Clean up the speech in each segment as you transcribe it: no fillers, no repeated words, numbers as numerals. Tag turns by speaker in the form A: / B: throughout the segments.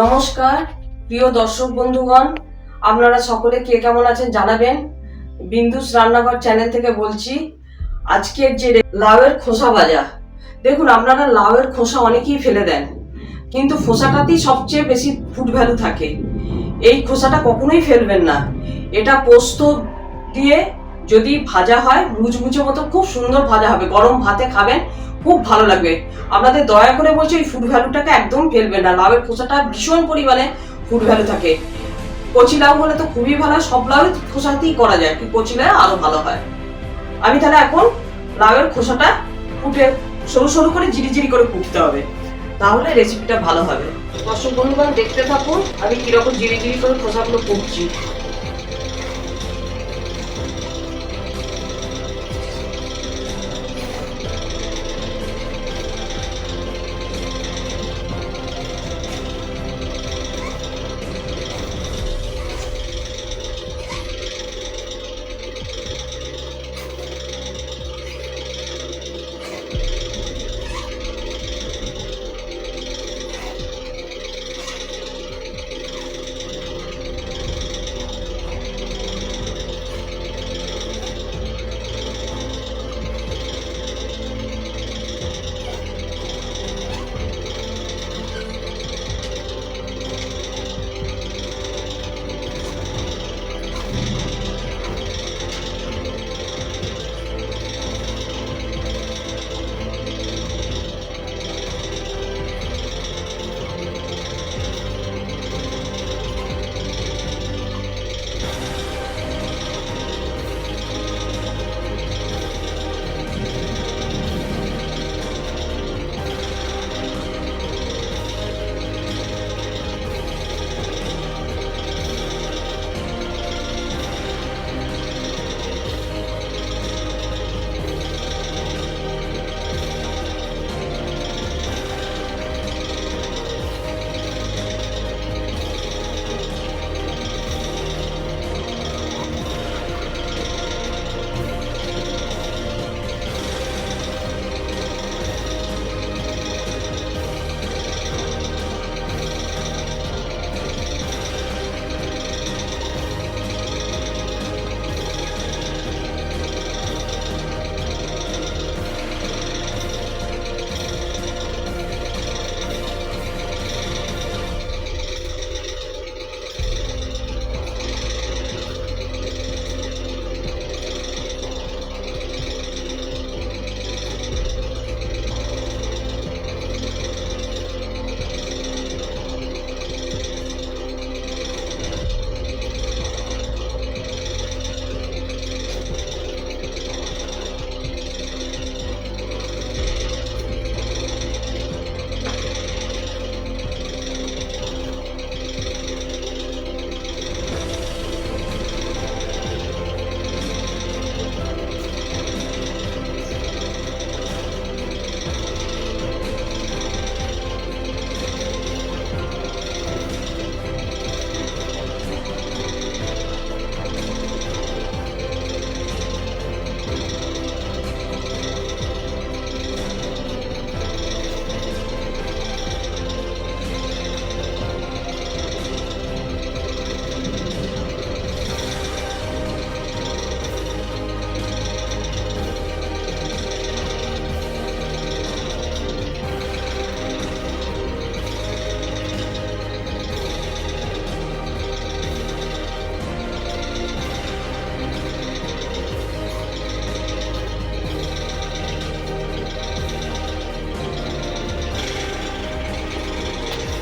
A: নমস্কার প্রিয় দর্শক বন্ধুগণ, আপনারা সকলে কে কেমন আছেন জানাবেন। বিন্দুস রান্নাঘর চ্যানেল থেকে বলছি। আজকের যে লাউয়ের খোসা ভাজা, দেখুন আপনারা লাউয়ের খোসা অনেকেই ফেলে দেন, কিন্তু খোসাটাতেই সবচেয়ে বেশি ফুড ভ্যালু থাকে। এই খোসাটা কখনোই ফেলবেন না। এটা পোস্ত দিয়ে যদি ভাজা হয় মুচমুচে মতো খুব সুন্দর ভাজা হবে, গরম ভাতে খাবেন, খুব ভালো লাগবে। আপনাদের দয়া করে বলছি এই ফুড ভ্যালুটাকে একদম ফেলবেন না। লাউয়ের খোসাটা ভীষণ পরিমাণে ফুড ভ্যালু থাকে। কচি লাউ হলে তো খুবই ভালো, সব লাউয়ের খোসাতেই করা যায়, কি কচি লাউ আরো ভালো হয়। আমি তাহলে এখন লাউয়ের খোসাটা কুটে সরু সরু করে জিরি করে কুটতে হবে, তাহলে রেসিপিটা ভালো হবে। দর্শক বন্ধুগণ দেখতে থাকুন আমি কিরকম জিরি করে খোসাগুলো কুটছি।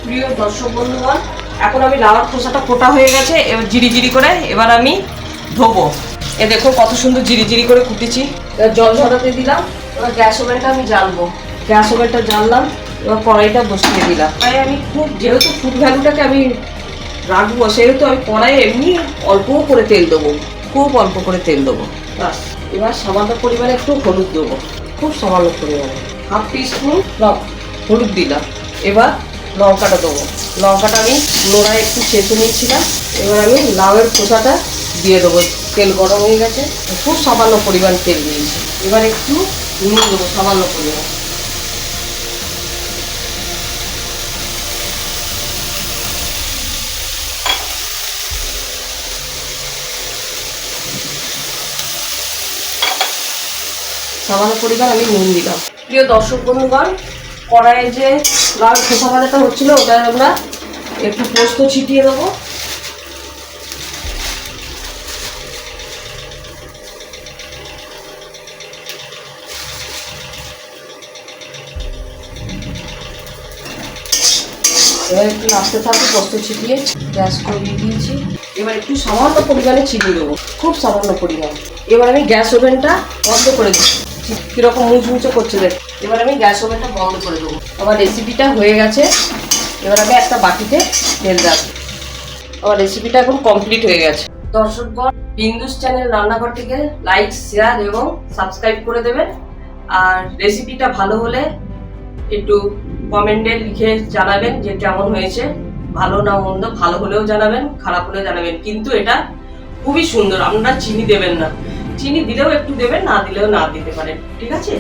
A: প্রিয় দর্শক বন্ধুগণ, এখন আমি লাউয়ের খোসাটা কোটা হয়ে গেছে, এবার জিরি করে এবার আমি ধোবো। এ দেখো কত সুন্দর জিরি করে কুটেছি। এবার জল ঝরাতে দিলাম, এবার গ্যাস ওভেনটা আমি জ্বালবো। গ্যাস ওভেনটা জ্বাললাম, এবার কড়াইটা বসিয়ে দিলাম। তাই আমি যেহেতু ফুড ভ্যালুটাকে আমি রাখবো, সেহেতু আমি কড়াইয়ে এমনি অল্প করে তেল দেবো, খুব অল্প করে তেল দেবো। বাস, এবার সামান্য পরিমাণে একটু হলুদ দেবো, খুব সামান্য পরিমাণে, হাফ টিস্পুন হলুদ দিলাম। এবার লঙ্কাটা দেবো। লঙ্কাটা আমি নোড়ায় একটু চেঁচে নিচ্ছিলাম। এবার আমি লাউয়ের খোসাটা দিয়ে দেবো। তেল গরম হয়ে গেছে, খুব সামান্য পরিমাণ তেল দিয়েছি। এবার একটু নুন দেবো, সামান্য পরিমাণ। 1 সামান্য পরিমাণ আমি নুন দিলাম। প্রিয় দর্শক বন্ধুগণ, কড়াইয়ে যে লাউয়ের খোসা ভাজাটা হচ্ছিল ওটায় আমরা একটু পোস্ত ছিটিয়ে দেবো। এবার একটু নাড়তে থাকবো পোস্ত ছিটিয়ে। গ্যাস কমিয়ে দিয়েছি। এবার একটু সামান্য পরিমাণে চিনি দেবো, খুব সামান্য পরিমাণ। এবার আমি গ্যাস ওভেনটা বন্ধ করে দিচ্ছি। কীরকম মুচমুচে করছে দেখ। এবার আমি গ্যাস ওভেনটা বন্ধ করে দেবো। আমার রেসিপিটা হয়ে গেছে। এবার আমি একটা বাটিতে ঢেলে রাখবো। আমার রেসিপিটা এখন কমপ্লিট হয়ে গেছে। দর্শকগণ, বিন্দুস চ্যানেল রান্নাঘরটিকে লাইক, শেয়ার এবং সাবস্ক্রাইব করে দেবেন। আর রেসিপিটা ভালো হলে একটু কমেন্টে লিখে জানাবেন যে কেমন হয়েছে, ভালো না মন্দ। ভালো হলেও জানাবেন, খারাপ হলেও জানাবেন, কিন্তু এটা খুবই সুন্দর। আপনারা চিনি দেবেন না, চিনি দিলেও একটু দেবেন, না দিলেও না দিতে পারেন, ঠিক আছে।